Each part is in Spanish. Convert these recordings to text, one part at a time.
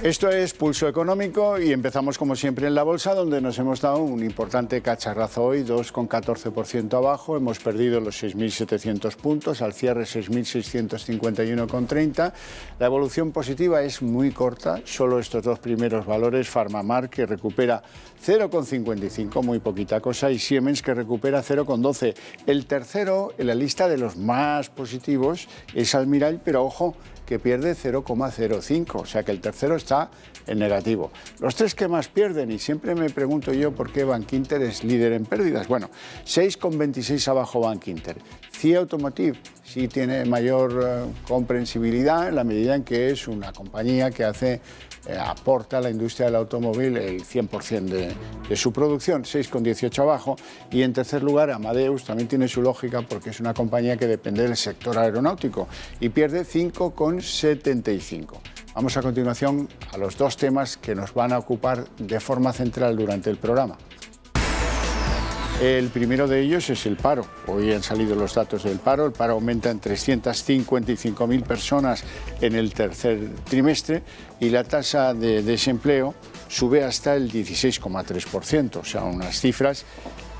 Esto es Pulso Económico y empezamos como siempre en la bolsa, donde nos hemos dado un importante cacharrazo hoy, 2,14% abajo, hemos perdido los 6.700 puntos, al cierre 6.651,30. La evolución positiva es muy corta, solo estos dos primeros valores, PharmaMar que recupera 0,55, muy poquita cosa, y Siemens que recupera 0,12. El tercero en la lista de los más positivos es Almirall, pero ojo, que pierde 0,05, o sea que el tercero está en negativo. Los tres que más pierden, y siempre me pregunto yo por qué Bankinter es líder en pérdidas. Bueno, 6,26 abajo Bankinter. CIA Automotive sí tiene mayor comprensibilidad en la medida en que es una compañía que aporta a la industria del automóvil el 100% de su producción, 6,18 abajo. Y en tercer lugar, Amadeus también tiene su lógica porque es una compañía que depende del sector aeronáutico y pierde 5,75. Vamos a continuación a los dos temas que nos van a ocupar de forma central durante el programa. El primero de ellos es el paro. Hoy han salido los datos del paro. El paro aumenta en 355.000 personas en el tercer trimestre y la tasa de desempleo sube hasta el 16,3%. O sea, unas cifras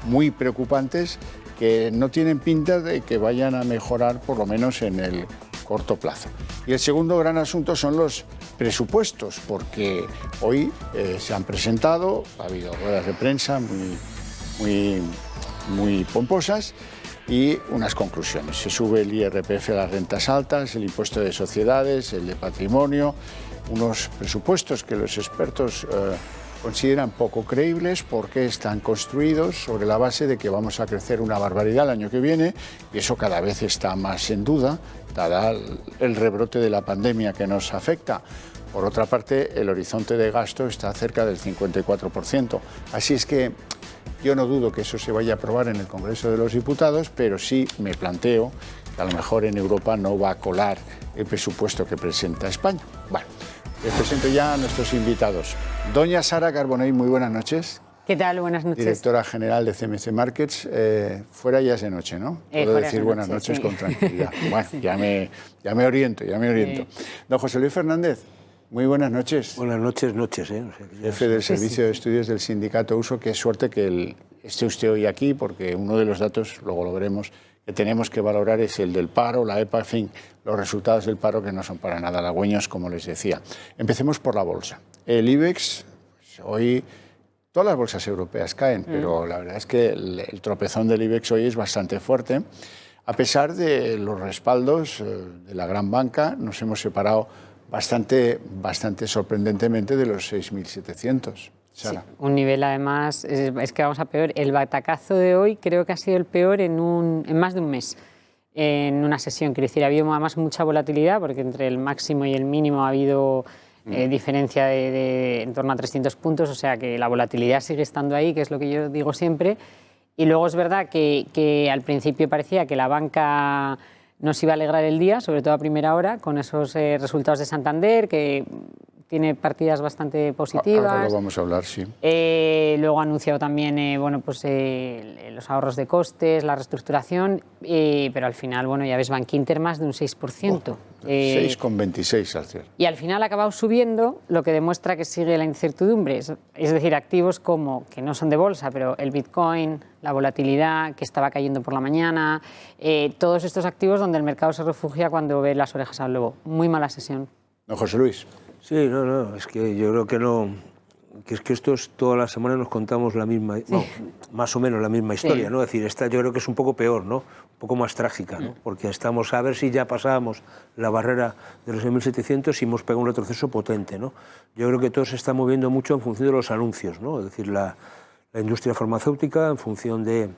muy preocupantes que no tienen pinta de que vayan a mejorar, por lo menos en el corto plazo. Y el segundo gran asunto son los presupuestos, porque hoy se han presentado, ha habido ruedas de prensa muy pomposas y unas conclusiones. Se sube el IRPF a las rentas altas, el impuesto de sociedades, el de patrimonio, unos presupuestos que los expertos consideran poco creíbles porque están construidos sobre la base de que vamos a crecer una barbaridad el año que viene y eso cada vez está más en duda, dada el rebrote de la pandemia que nos afecta. Por otra parte, el horizonte de gasto está cerca del 54%. Así es que yo no dudo que eso se vaya a aprobar en el Congreso de los Diputados, pero sí me planteo que a lo mejor en Europa no va a colar el presupuesto que presenta España. Bueno, les presento ya a nuestros invitados. Doña Sara Carbonell, muy buenas noches. ¿Qué tal? Buenas noches. Directora general de CMC Markets. Fuera ya es de noche, ¿no? Puedo decir buenas noches sí, con tranquilidad. Bueno, sí. ya me oriento. Don José Luis Fernández. Muy buenas noches. Buenas noches. Jefe del Servicio de Estudios del Sindicato USO. Qué suerte que esté usted hoy aquí, porque uno de los datos, luego lo veremos, que tenemos que valorar es el del paro, la EPA, en fin, los resultados del paro que no son para nada halagüeños, como les decía. Empecemos por la bolsa. El IBEX, pues, hoy todas las bolsas europeas caen, pero la verdad es que el tropezón del IBEX hoy es bastante fuerte. A pesar de los respaldos de la gran banca, nos hemos separado bastante sorprendentemente de los 6.700. Sara. Sí, un nivel además, es que vamos a peor. El batacazo de hoy creo que ha sido el peor en más de un mes, en una sesión. Quiero decir, ha habido además mucha volatilidad porque entre el máximo y el mínimo ha habido diferencia de en torno a 300 puntos, o sea que la volatilidad sigue estando ahí, que es lo que yo digo siempre. Y luego es verdad que al principio parecía que la banca nos iba a alegrar el día, sobre todo a primera hora, con esos resultados de Santander, que tiene partidas bastante positivas. Ahora lo vamos a hablar, sí. Luego ha anunciado también los ahorros de costes, la reestructuración, pero al final, bueno, ya ves, Bankinter más de un 6%. 6,26 al cierre. Y al final ha acabado subiendo, lo que demuestra que sigue la incertidumbre. Es decir, activos como, que no son de bolsa, pero el Bitcoin, la volatilidad, que estaba cayendo por la mañana, todos estos activos donde el mercado se refugia cuando ve las orejas al lobo. Muy mala sesión. Don José Luis. Sí, es que yo creo que no, que es que esto es toda la semana nos contamos la misma, no, más o menos la misma historia, sí. ¿No? Es decir, esta yo creo que es un poco peor, ¿no? Un poco más trágica, ¿no? Porque estamos a ver si ya pasábamos la barrera de los 6.700 y hemos pegado un retroceso potente, ¿no? Yo creo que todo se está moviendo mucho en función de los anuncios, ¿no? Es decir, la industria farmacéutica en función de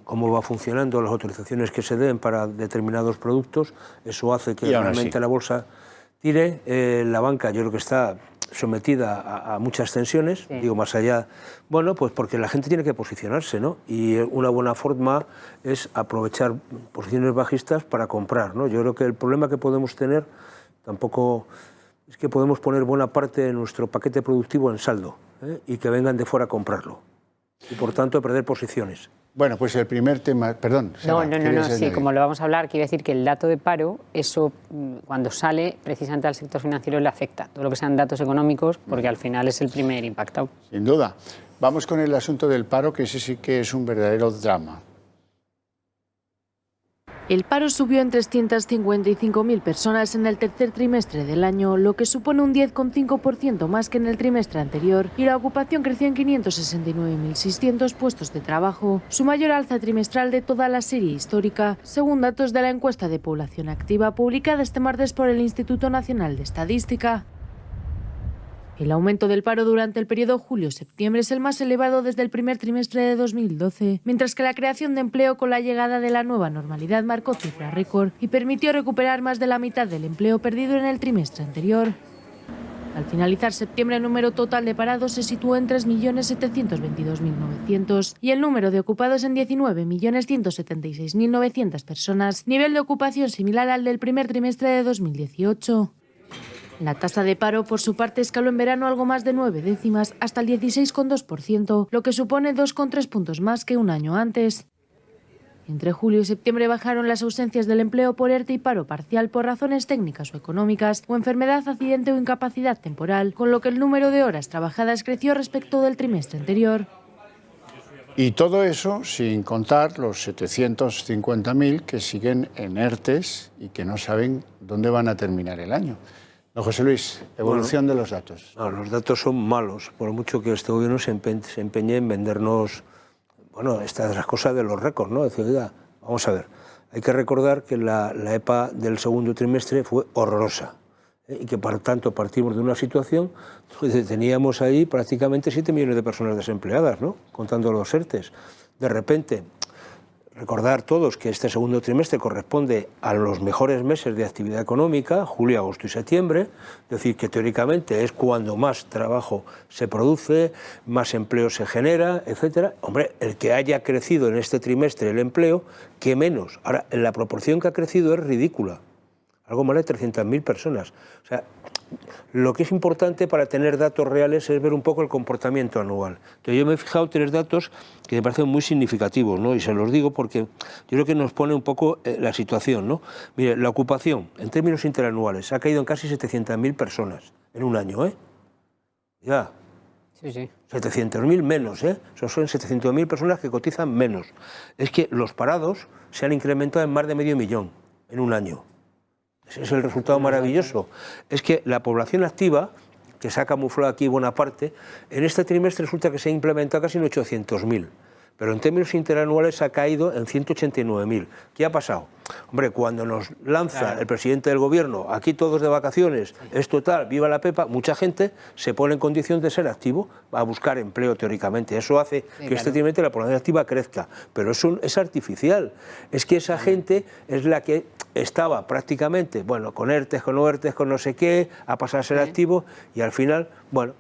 cómo va funcionando las autorizaciones que se den para determinados productos, eso hace que realmente la bolsa tire. La banca yo creo que está sometida a muchas tensiones, digo más allá, bueno, pues porque la gente tiene que posicionarse, ¿no? Y una buena forma es aprovechar posiciones bajistas para comprar, ¿no? Yo creo que el problema que podemos tener tampoco es que podemos poner buena parte de nuestro paquete productivo en saldo, y que vengan de fuera a comprarlo y por tanto perder posiciones. Bueno, pues el primer tema, perdón. No, sí, como lo vamos a hablar, quiero decir que el dato de paro, eso cuando sale precisamente al sector financiero le afecta, todo lo que sean datos económicos, porque al final es el primer impactado. Sin duda. Vamos con el asunto del paro, que ese sí que es un verdadero drama. El paro subió en 355.000 personas en el tercer trimestre del año, lo que supone un 10,5% más que en el trimestre anterior, y la ocupación creció en 569.600 puestos de trabajo, su mayor alza trimestral de toda la serie histórica, según datos de la encuesta de población activa publicada este martes por el Instituto Nacional de Estadística. El aumento del paro durante el periodo julio-septiembre es el más elevado desde el primer trimestre de 2012, mientras que la creación de empleo con la llegada de la nueva normalidad marcó cifra récord y permitió recuperar más de la mitad del empleo perdido en el trimestre anterior. Al finalizar septiembre, el número total de parados se situó en 3.722.900 y el número de ocupados en 19.176.900 personas, nivel de ocupación similar al del primer trimestre de 2018. La tasa de paro, por su parte, escaló en verano algo más de 9 décimas hasta el 16,2%, lo que supone 2,3 puntos más que un año antes. Entre julio y septiembre bajaron las ausencias del empleo por ERTE y paro parcial por razones técnicas o económicas, o enfermedad, accidente o incapacidad temporal, con lo que el número de horas trabajadas creció respecto del trimestre anterior. Y todo eso sin contar los 750.000 que siguen en ERTES y que no saben dónde van a terminar el año. Don José Luis, evolución de los datos. No, los datos son malos, por mucho que este gobierno se empeñe en vendernos, bueno, estas cosas de los récords, ¿no? Decir, oiga, vamos a ver, hay que recordar que la EPA del segundo trimestre fue horrorosa, y que por tanto partimos de una situación donde teníamos ahí prácticamente 7 millones de personas desempleadas, ¿no? Contando los ERTES. De repente, recordar todos que este segundo trimestre corresponde a los mejores meses de actividad económica, julio, agosto y septiembre, es decir, que teóricamente es cuando más trabajo se produce, más empleo se genera, etcétera. Hombre, el que haya crecido en este trimestre el empleo, ¿qué menos? Ahora, la proporción que ha crecido es ridícula, algo más de 300.000 personas. O sea, lo que es importante para tener datos reales es ver un poco el comportamiento anual. Entonces, yo me he fijado en 3 datos que me parecen muy significativos, ¿no? Y se los digo porque yo creo que nos pone un poco la situación, ¿no? Mire, la ocupación, en términos interanuales, ha caído en casi 700.000 personas en un año, ¿eh? Ya. Sí, sí. 700.000 menos, ¿eh? Eso son 700.000 personas que cotizan menos. Es que los parados se han incrementado en más de 500.000 en un año. Ese es el resultado maravilloso. Es que la población activa, que se ha camuflado aquí buena parte, en este trimestre resulta que se ha implementado casi en 800.000. Pero en términos interanuales ha caído en 189.000. ¿Qué ha pasado? Hombre, cuando nos lanza el presidente del gobierno, aquí todos de vacaciones, es total, viva la Pepa, mucha gente se pone en condición de ser activo, va a buscar empleo teóricamente. Eso hace que este trimestre la población activa crezca. Pero eso es artificial. Es que esa gente es la que estaba prácticamente, bueno, con ERTES, con no ERTES, con no sé qué, ha pasado a ser activo y al final, bueno,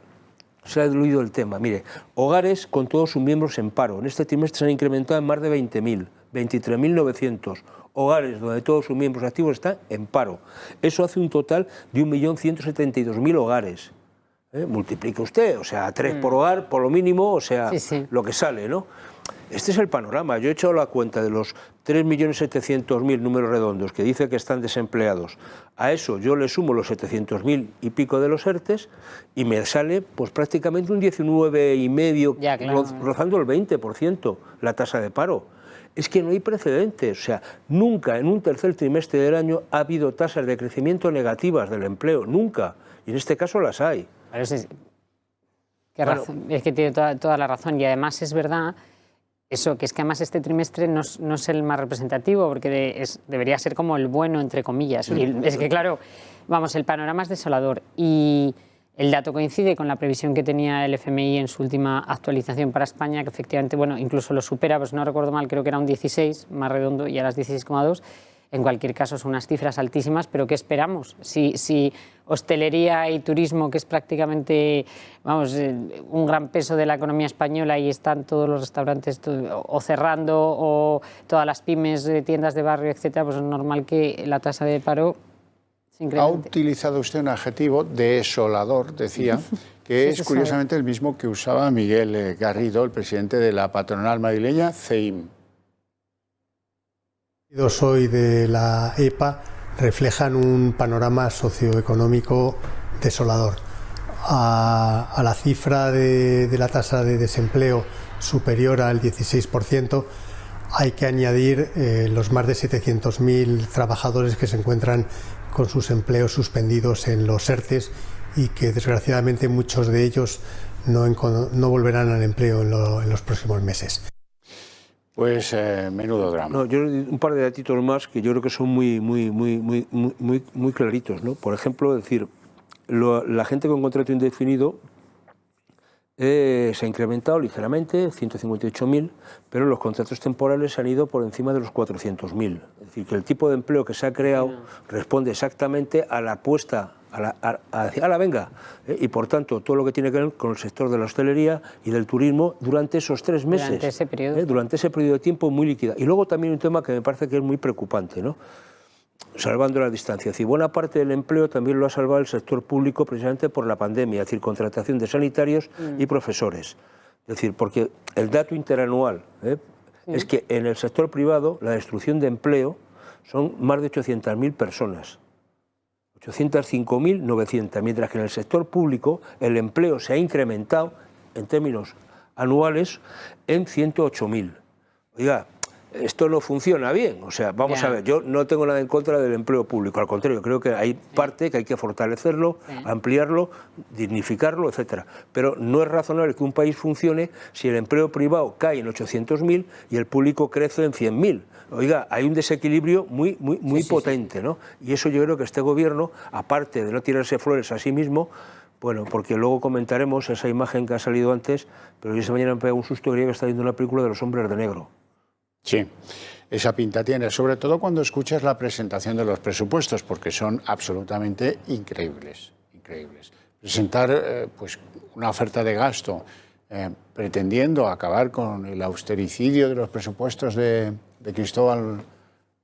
se ha diluido el tema. Mire, hogares con todos sus miembros en paro. En este trimestre se han incrementado en más de 20.000, 23.900 hogares donde todos sus miembros activos están en paro. Eso hace un total de 1.172.000 hogares. Multiplique usted, o sea, 3 por hogar, por lo mínimo, o sea, lo que sale, ¿no? Este es el panorama. Yo he hecho la cuenta de los 3.700.000 números redondos que dice que están desempleados. A eso yo le sumo los 700.000 y pico de los ERTES y me sale pues prácticamente un 19,5%, rozando el 20% la tasa de paro. Es que no hay precedentes. O sea, nunca en un tercer trimestre del año ha habido tasas de crecimiento negativas del empleo. Nunca. Y en este caso las hay. Es que tiene toda la razón. Y además es verdad eso, que es que además este trimestre no es el más representativo, porque debería ser como el bueno, entre comillas. Y es que, claro, vamos, el panorama es desolador. Y el dato coincide con la previsión que tenía el FMI en su última actualización para España, que efectivamente, bueno, incluso lo supera, pues no recuerdo mal, creo que era un 16, más redondo, y ahora es 16,2. En cualquier caso, son unas cifras altísimas, pero ¿qué esperamos? Si hostelería y turismo, que es prácticamente, vamos, un gran peso de la economía española, y están todos los restaurantes o cerrando, o todas las pymes, tiendas de barrio, etcétera, pues es normal que la tasa de paro se incremente. Ha utilizado usted un adjetivo desolador, decía, que Sí, es curiosamente el mismo que usaba Miguel Garrido, el presidente de la patronal madrileña, CEIM. Hoy de la EPA reflejan un panorama socioeconómico desolador. A la cifra de la tasa de desempleo superior al 16%, hay que añadir los más de 700.000 trabajadores que se encuentran con sus empleos suspendidos en los ERTEs y que desgraciadamente muchos de ellos no volverán al empleo en los próximos meses. Pues menudo drama. No, yo un par de datitos más que yo creo que son muy claritos, ¿no? Por ejemplo, decir, la gente con contrato indefinido se ha incrementado ligeramente, 158.000, pero los contratos temporales se han ido por encima de los 400.000. Es decir, que el tipo de empleo que se ha creado responde exactamente a la apuesta a la venga, y por tanto todo lo que tiene que ver con el sector de la hostelería y del turismo durante esos 3 meses. Durante ese periodo. Durante ese periodo de tiempo muy líquida. Y luego también un tema que me parece que es muy preocupante, ¿no? Salvando la distancia. Es decir, buena parte del empleo también lo ha salvado el sector público precisamente por la pandemia, es decir, contratación de sanitarios y profesores. Es decir, porque el dato interanual es que en el sector privado la destrucción de empleo son más de 800.000 personas. 805.900, mientras que en el sector público el empleo se ha incrementado en términos anuales en 108.000. Oiga, esto no funciona bien, o sea, vamos a ver, yo no tengo nada en contra del empleo público, al contrario, creo que hay parte que hay que fortalecerlo, ampliarlo, dignificarlo, etcétera. Pero no es razonable que un país funcione si el empleo privado cae en 800.000 y el público crece en 100.000. Oiga, hay un desequilibrio muy potente, ¿no? Y eso yo creo que este gobierno, aparte de no tirarse flores a sí mismo, bueno, porque luego comentaremos esa imagen que ha salido antes, pero yo esta mañana me pegado un susto, creía que estaba viendo una película de los hombres de negro. Sí, esa pinta tiene, sobre todo cuando escuchas la presentación de los presupuestos, porque son absolutamente increíbles. Presentar pues una oferta de gasto pretendiendo acabar con el austericidio de los presupuestos de Cristóbal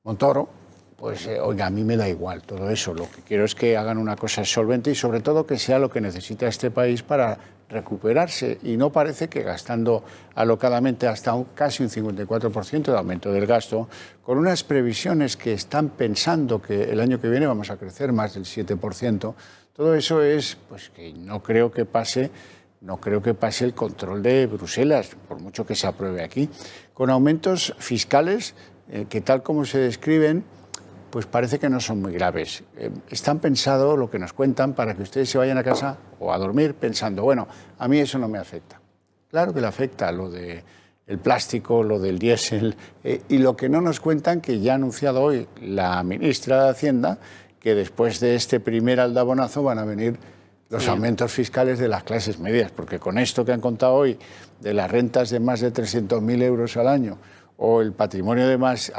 Montoro, pues oiga, a mí me da igual todo eso. Lo que quiero es que hagan una cosa solvente y sobre todo que sea lo que necesita este país para recuperarse, y no parece que gastando alocadamente hasta casi un 54% de aumento del gasto, con unas previsiones que están pensando que el año que viene vamos a crecer más del 7%, todo eso es pues que no creo que pase el control de Bruselas, por mucho que se apruebe aquí, con aumentos fiscales que tal como se describen, pues parece que no son muy graves. Están pensados, lo que nos cuentan, para que ustedes se vayan a casa o a dormir pensando, bueno, a mí eso no me afecta. Claro que le afecta lo del plástico, lo del diésel, y lo que no nos cuentan, que ya ha anunciado hoy la ministra de Hacienda, que después de este primer aldabonazo van a venir los aumentos fiscales de las clases medias, porque con esto que han contado hoy, de las rentas de más de 300.000 euros al año, o el patrimonio de más,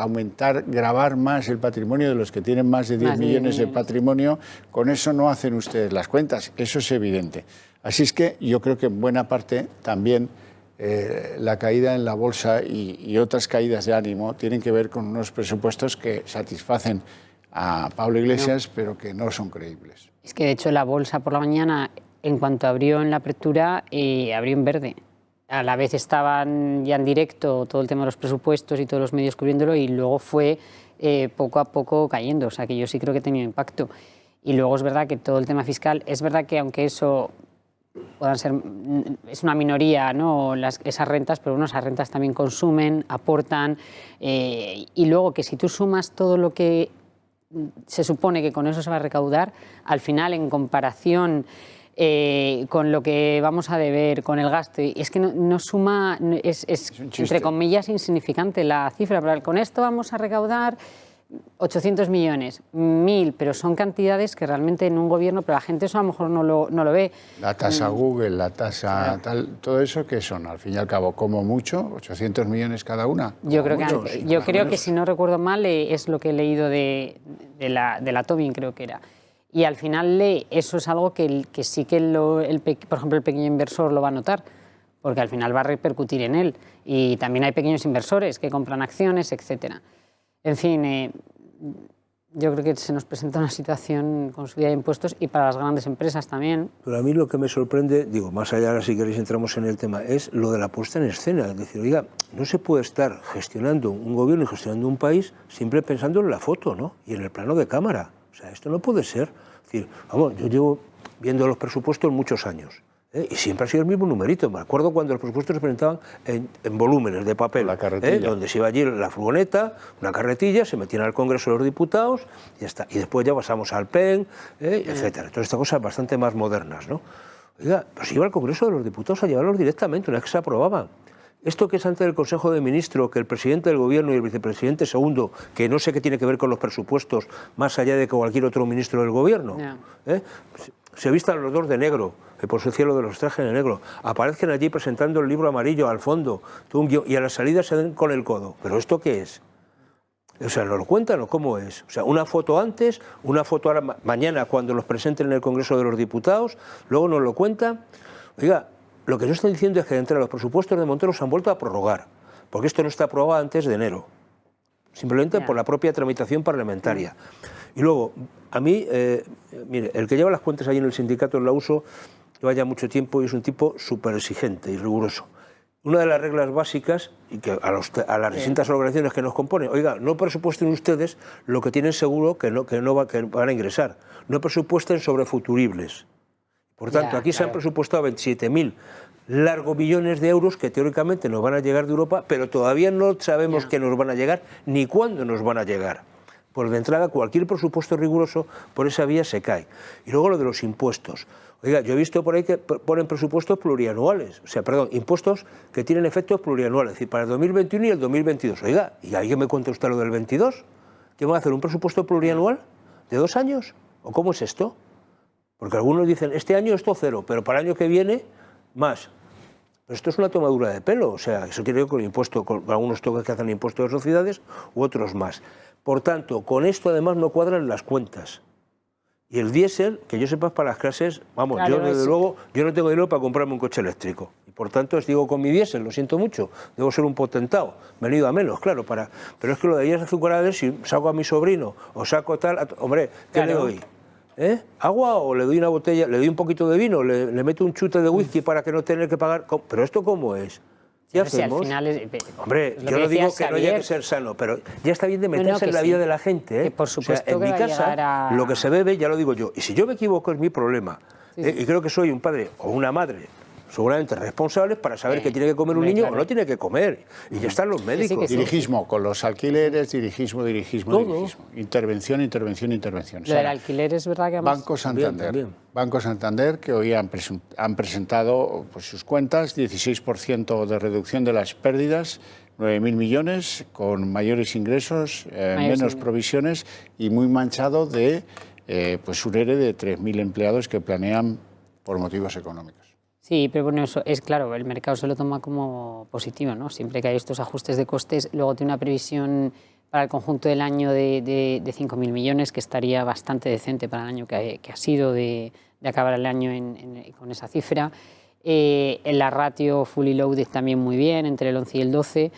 gravar más el patrimonio de los que tienen más de 10 millones de patrimonio, con eso no hacen ustedes las cuentas, eso es evidente. Así es que yo creo que en buena parte también la caída en la bolsa y otras caídas de ánimo tienen que ver con unos presupuestos que satisfacen a Pablo Iglesias, pero que no son creíbles. Es que de hecho la bolsa por la mañana, en cuanto abrió en la apertura, abrió en verde. A la vez estaban ya en directo todo el tema de los presupuestos y todos los medios cubriéndolo, y luego fue poco a poco cayendo, o sea que yo sí creo que ha tenido impacto. Y luego es verdad que todo el tema fiscal, es verdad que aunque eso puedan ser, es una minoría, ¿no?, esas rentas, pero bueno, esas rentas también consumen, aportan, y luego que si tú sumas todo lo que se supone que con eso se va a recaudar, al final en comparación con lo que vamos a deber, con el gasto, y es que no suma, es entre comillas insignificante la cifra, pero con esto vamos a recaudar 800 millones, 1.000, pero son cantidades que realmente en un gobierno, pero la gente eso a lo mejor no lo ve. La tasa Google, la tasa tal, todo eso que son, al fin y al cabo, como mucho, 800 millones cada una. Yo creo que si no recuerdo mal es lo que he leído de la Tobin, creo que era. Y al final eso es algo que sí que, por ejemplo, el pequeño inversor lo va a notar, porque al final va a repercutir en él. Y también hay pequeños inversores que compran acciones, etcétera. En fin, yo creo que se nos presenta una situación con subida de impuestos y para las grandes empresas también. Pero a mí lo que me sorprende, digo, más allá, ahora si queréis entramos en el tema, es lo de la puesta en escena. Es decir, oiga, no se puede estar gestionando un gobierno y gestionando un país siempre pensando en la foto, ¿no? Y en el plano de cámara. O sea, esto no puede ser. Es decir, vamos, yo llevo viendo los presupuestos muchos años. Y siempre ha sido el mismo numerito. Me acuerdo cuando los presupuestos se presentaban en volúmenes de papel, donde se iba allí la furgoneta, una carretilla, se metían al Congreso de los Diputados y ya está. Y después ya pasamos al PEN, etcétera. Todas estas cosas bastante más modernas, ¿no? Oiga, pues iba al Congreso de los Diputados a llevarlos directamente, una vez que se aprobaban. Esto que es antes del Consejo de Ministros, que el presidente del Gobierno y el vicepresidente segundo, que no sé qué tiene que ver con los presupuestos, más allá de que cualquier otro ministro del Gobierno, se vistan los dos de negro, por su cielo de los trajes de negro, aparezcan allí presentando el libro amarillo al fondo, y a la salida se den con el codo. ¿Pero esto qué es? O sea, ¿nos lo cuentan o cómo es? O sea, una foto antes, una foto ahora, mañana cuando los presenten en el Congreso de los Diputados, luego nos lo cuentan. Oiga, lo que no están diciendo es que entre los presupuestos de Montero se han vuelto a prorrogar, porque esto no está aprobado antes de enero, simplemente por la propia tramitación parlamentaria. Y luego, a mí, mire, el que lleva las cuentas allí en el sindicato en la USO lleva ya mucho tiempo y es un tipo súper exigente y riguroso. Una de las reglas básicas, y que a las distintas organizaciones que nos componen, oiga, no presupuesten ustedes lo que tienen seguro que van a ingresar, no presupuesten sobre futuribles. Por tanto, aquí se han presupuestado 27.000 largos billones de euros que teóricamente nos van a llegar de Europa, pero todavía no sabemos qué nos van a llegar ni cuándo nos van a llegar. Por de entrada, cualquier presupuesto riguroso por esa vía se cae. Y luego lo de los impuestos. Oiga, yo he visto por ahí que ponen presupuestos plurianuales, o sea, perdón, impuestos que tienen efectos plurianuales, es decir, para el 2021 y el 2022. Oiga, ¿y alguien me cuenta usted lo del 22? ¿Qué van a hacer, un presupuesto plurianual de 2 años? ¿O cómo es esto? Porque algunos dicen, este año esto 0, pero para el año que viene, más. Pero esto es una tomadura de pelo, o sea, eso tiene que ver con el impuesto, con algunos toques que hacen impuesto de sociedades u otros más. Por tanto, con esto además no cuadran las cuentas. Y el diésel, que yo sepa, es para las clases, vamos, claro, yo desde luego, yo no tengo dinero para comprarme un coche eléctrico. Y por tanto, os digo con mi diésel, lo siento mucho, debo ser un potentado, venido a menos, claro, pero es que lo de ellas azucaradas, si saco a mi sobrino o saco tal, hombre, ¿qué le doy? ¿Agua o le doy una botella, le doy un poquito de vino, le meto un chute de whisky para que no tenga que pagar? ¿Pero esto cómo es? ¿Qué hacemos? Si al final hombre, yo no digo que no haya que ser sano, pero ya está bien de meterse en la vida de la gente. Que por supuesto, o sea, en mi casa, lo que se bebe, ya lo digo yo. Y si yo me equivoco, es mi problema. Y creo que soy un padre o una madre seguramente responsables para saber qué tiene que comer un niño o no tiene que comer. Y ya están los médicos. Dirigismo, con los alquileres, dirigismo. Intervención. Lo del alquiler es verdad que además... Banco Santander, que hoy han presentado pues, sus cuentas, 16% de reducción de las pérdidas, 9.000 millones, con mayores ingresos, menos provisiones y muy manchado de pues un ERE de 3.000 empleados que planean por motivos económicos. Sí, pero bueno, eso es claro, el mercado se lo toma como positivo, ¿no? Siempre que hay estos ajustes de costes, luego tiene una previsión para el conjunto del año de 5.000 millones, que estaría bastante decente para el año que ha sido de acabar el año con esa cifra. En la ratio fully loaded también muy bien, entre el 11 y el 12,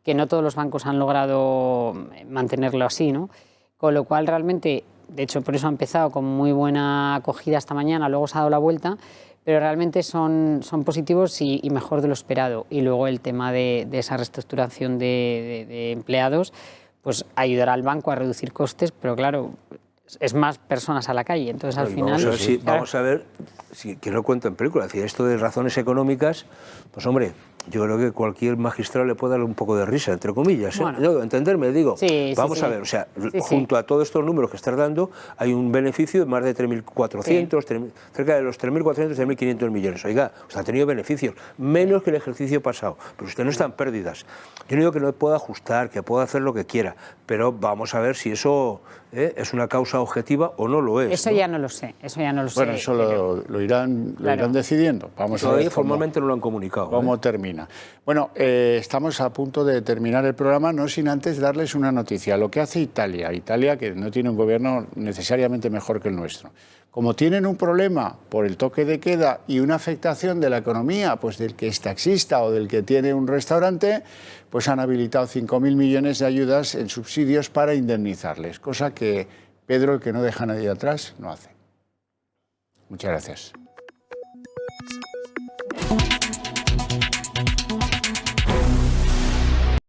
que no todos los bancos han logrado mantenerlo así, ¿no? Con lo cual realmente, de hecho por eso ha empezado con muy buena acogida esta mañana, luego se ha dado la vuelta, pero realmente son positivos y mejor de lo esperado. Y luego el tema de esa reestructuración de empleados, pues ayudará al banco a reducir costes, pero claro, es más personas a la calle. Entonces al final... Vamos a ver si que no cuento en película. Es decir, esto de razones económicas, pues hombre, yo creo que cualquier magistrado le puede dar un poco de risa, entre comillas. Bueno, no, entenderme, digo. Vamos a ver, o sea, junto a todos estos números que estás dando, hay un beneficio de más de 3.400, cerca de los 3.400, 3.500 millones. Oiga, usted ha tenido beneficios, menos que el ejercicio pasado, pero usted no está en pérdidas. Yo no digo que no pueda ajustar, que pueda hacer lo que quiera, pero vamos a ver si eso es una causa objetiva o no lo es. Eso ya no lo sé, Bueno, eso lo irán decidiendo. Vamos a ver formalmente no lo han comunicado. ¿Cómo termina? gasolina. Bueno, estamos a punto de terminar el programa, no sin antes darles una noticia. Lo que hace Italia, que no tiene un gobierno necesariamente mejor que el nuestro. Como tienen un problema por el toque de queda y una afectación de la economía, pues del que es taxista o del que tiene un restaurante, pues han habilitado 5.000 millones de ayudas en subsidios para indemnizarles, cosa que Pedro, el que no deja a nadie atrás, no hace. Muchas gracias.